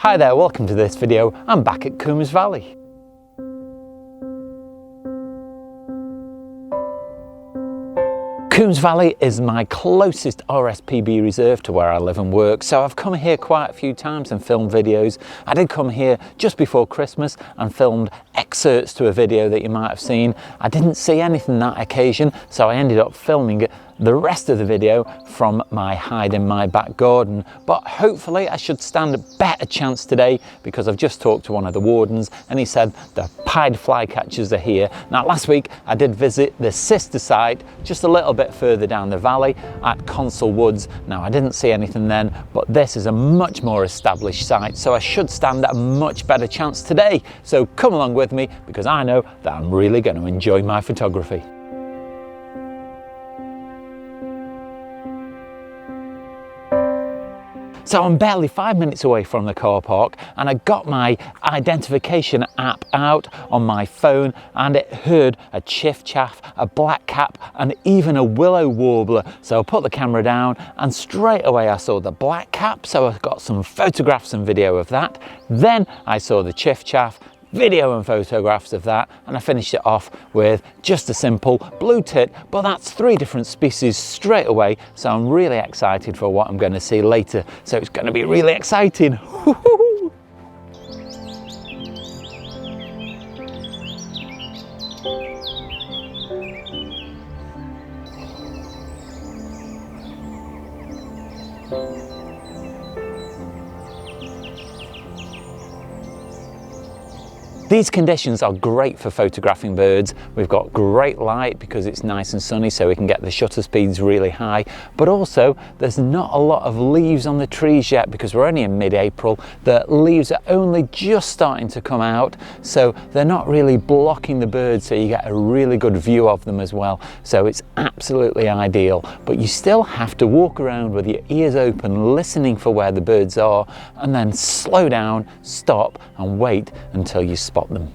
Hi there, welcome to this video. I'm back at Coombes Valley. Coombes Valley is my closest RSPB reserve to where I live and work, so I've come here quite a few times and filmed videos. I did come here just before Christmas and filmed excerpts to a video that you might have seen. I didn't see anything that occasion, so I ended up filming the rest of the video from my hide in my back garden. But hopefully I should stand a better chance today because I've just talked to one of the wardens and he said the pied flycatchers are here. Now last week I did visit the sister site just a little bit further down the valley at Consell Woods. Now I didn't see anything then, but this is a much more established site, so I should stand a much better chance today. So come along with me because I know that I'm really going to enjoy my photography. So I'm barely 5 minutes away from the car park and I got my identification app out on my phone and it heard a chiff chaff, a blackcap and even a willow warbler. So I put the camera down and straight away I saw the blackcap, so I got some photographs and video of that. Then I saw the chiff chaff, video and photographs of that, and I finished it off with just a simple blue tit, but that's 3 different species straight away, so I'm really excited for what I'm going to see later. So it's going to be really exciting. These conditions are great for photographing birds. We've got great light because it's nice and sunny, so we can get the shutter speeds really high, but also there's not a lot of leaves on the trees yet because we're only in mid-April. The leaves are only just starting to come out, so they're not really blocking the birds, so you get a really good view of them as well. So it's absolutely ideal, but you still have to walk around with your ears open, listening for where the birds are, and then slow down, stop and wait until you spot them.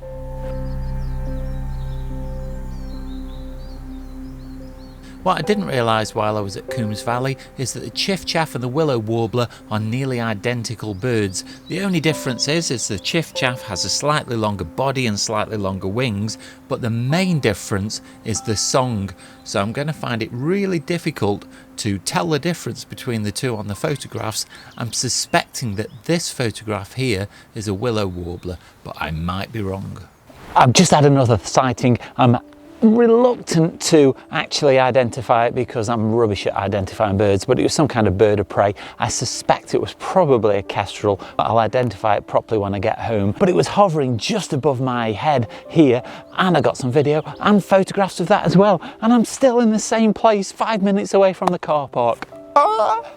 What I didn't realise while I was at Coombes Valley is that the chiff chaff and the willow warbler are nearly identical birds. The only difference is the chiff chaff has a slightly longer body and slightly longer wings, but the main difference is the song. So I'm going to find it really difficult to tell the difference between the two on the photographs. I'm suspecting that this photograph here is a willow warbler, but I might be wrong. I've just had another sighting. I'm reluctant to actually identify it because I'm rubbish at identifying birds, but it was some kind of bird of prey. I suspect it was probably a kestrel. I'll identify it properly when I get home, but it was hovering just above my head here, and I got some video and photographs of that as well, and I'm still in the same place 5 minutes away from the car park. Ah!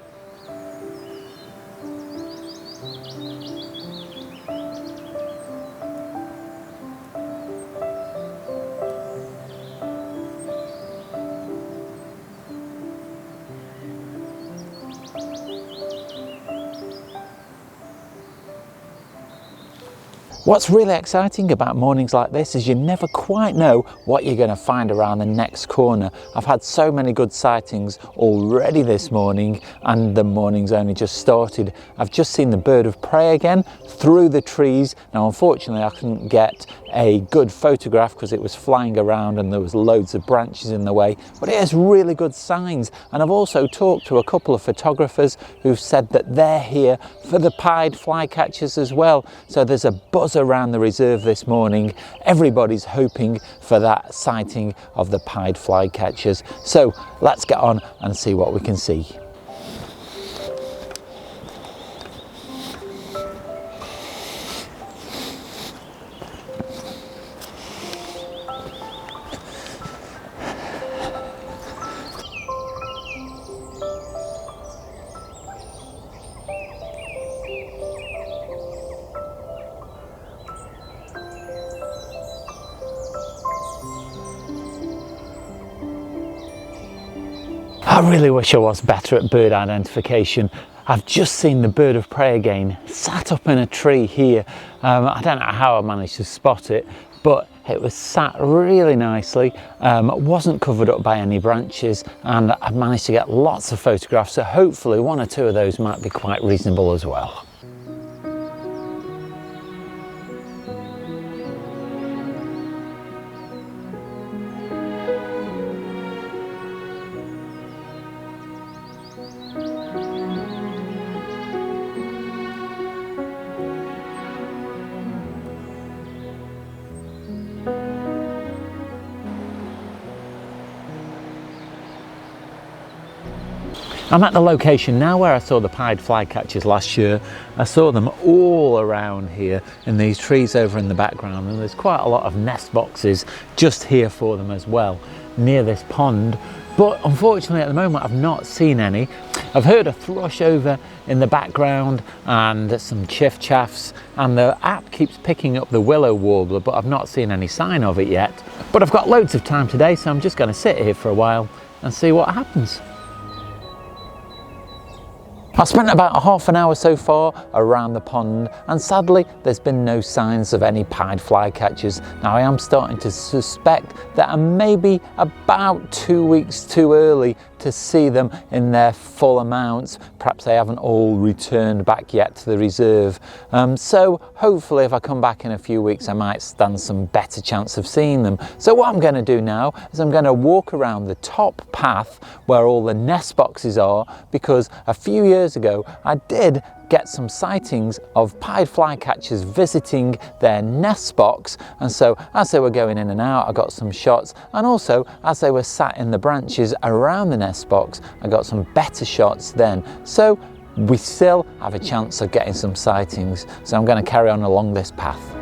What's really exciting about mornings like this is you never quite know what you're going to find around the next corner. I've had so many good sightings already this morning and the morning's only just started. I've just seen the bird of prey again through the trees. Now unfortunately I couldn't get a good photograph because it was flying around and there was loads of branches in the way, but it has really good signs. And I've also talked to a couple of photographers who've said that they're here for the pied flycatchers as well. So there's a buzz around the reserve this morning. Everybody's hoping for that sighting of the pied flycatchers. So let's get on and see what we can see. I really wish I was better at bird identification. I've just seen the bird of prey again, sat up in a tree here. I don't know how I managed to spot it, but it was sat really nicely, wasn't covered up by any branches, and I managed to get lots of photographs, so hopefully one or two of those might be quite reasonable as well. I'm at the location now where I saw the pied flycatchers last year. I saw them all around here in these trees over in the background, and there's quite a lot of nest boxes just here for them as well, near this pond. But unfortunately at the moment I've not seen any. I've heard a thrush over in the background and some chiff chaffs, and the app keeps picking up the willow warbler, but I've not seen any sign of it yet. But I've got loads of time today, so I'm just going to sit here for a while and see what happens. I've spent about half an hour so far around the pond, and sadly there's been no signs of any pied flycatchers. Now I am starting to suspect that I'm maybe about 2 weeks too early to see them in their full amounts. Perhaps they haven't all returned back yet to the reserve. So hopefully if I come back in a few weeks I might stand some better chance of seeing them. So what I'm going to do now is I'm going to walk around the top path where all the nest boxes are, because a few years ago I did get some sightings of pied flycatchers visiting their nest box, and so as they were going in and out I got some shots, and also as they were sat in the branches around the nest box I got some better shots then. So we still have a chance of getting some sightings, so I'm going to carry on along this path.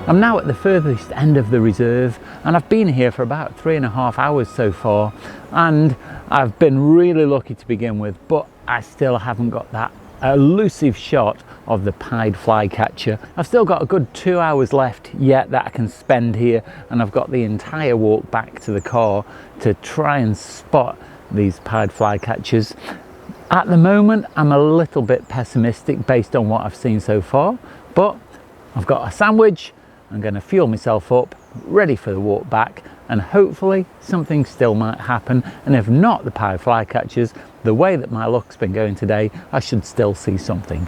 I'm now at the furthest end of the reserve, and I've been here for about 3.5 hours so far, and I've been really lucky to begin with, but I still haven't got that elusive shot of the pied flycatcher. I've still got a good 2 hours left yet that I can spend here, and I've got the entire walk back to the car to try and spot these pied flycatchers. At the moment I'm a little bit pessimistic based on what I've seen so far, but I've got a sandwich. I'm going to fuel myself up, ready for the walk back, and hopefully something still might happen, and if not the pied flycatchers, the way that my luck's been going today, I should still see something.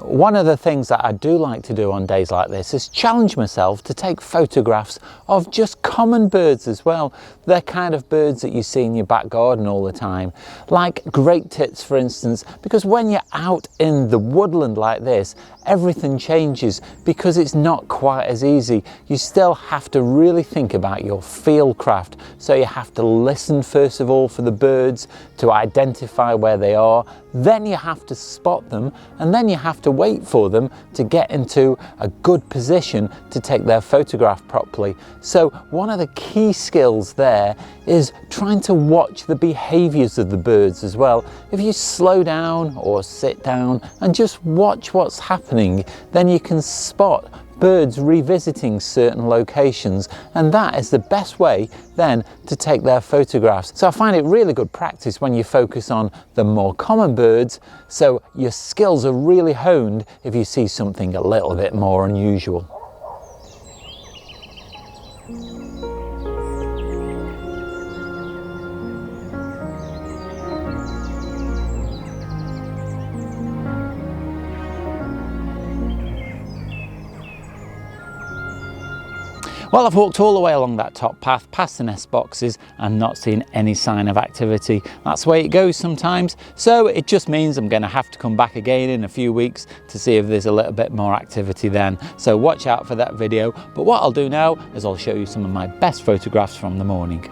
One of the things that I do like to do on days like this is challenge myself to take photographs of just common birds as well. They're kind of birds that you see in your back garden all the time, like great tits for instance, because when you're out in the woodland like this, everything changes because it's not quite as easy. You still have to really think about your fieldcraft, so you have to listen first of all for the birds to identify where they are, then you have to spot them, and then you have to wait for them to get into a good position to take their photograph properly. So one of the key skills there is trying to watch the behaviors of the birds as well. If you slow down or sit down and just watch what's happening, then you can spot birds revisiting certain locations, and that is the best way then to take their photographs. So I find it really good practice when you focus on the more common birds, so your skills are really honed if you see something a little bit more unusual. Well, I've walked all the way along that top path, past the nest boxes, and not seen any sign of activity. That's the way it goes sometimes, so it just means I'm going to have to come back again in a few weeks to see if there's a little bit more activity then. So watch out for that video, but what I'll do now is I'll show you some of my best photographs from the morning.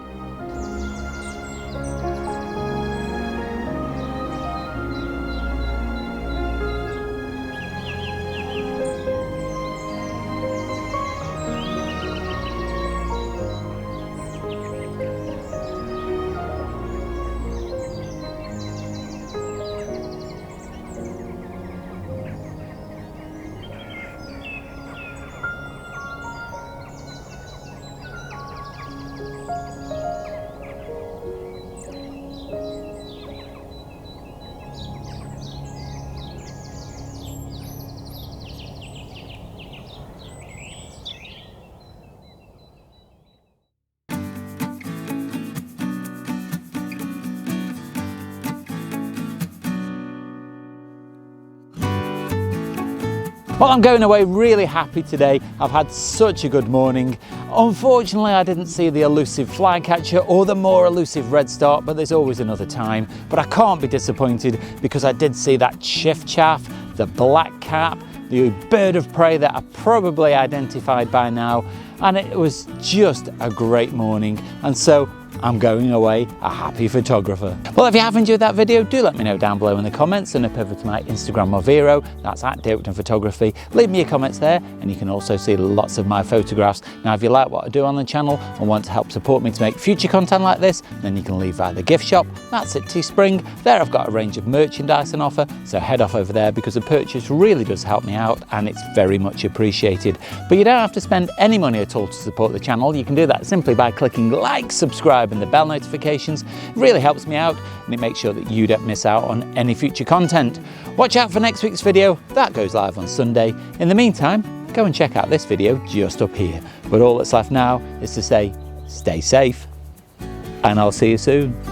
Well, I'm going away really happy today. I've had such a good morning. Unfortunately, I didn't see the elusive flycatcher or the more elusive redstart, but there's always another time. But I can't be disappointed because I did see that Chiff Chaff, the black cap, the bird of prey that I probably identified by now, and it was just a great morning. And so I'm going away a happy photographer. Well, if you have enjoyed that video, do let me know down below in the comments, and up over to my Instagram or Vero, that's at Oakden Photography. Leave me your comments there, and you can also see lots of my photographs. Now, if you like what I do on the channel and want to help support me to make future content like this, then you can leave via the gift shop. That's at Teespring. There I've got a range of merchandise on offer, so head off over there because the purchase really does help me out and it's very much appreciated. But you don't have to spend any money at all to support the channel. You can do that simply by clicking like, subscribe and the bell notifications. It really helps me out and it makes sure that you don't miss out on any future content. Watch out for next week's video. That goes live on Sunday. In the meantime, go and check out this video just up here. But all that's left now is to say, stay safe, and I'll see you soon.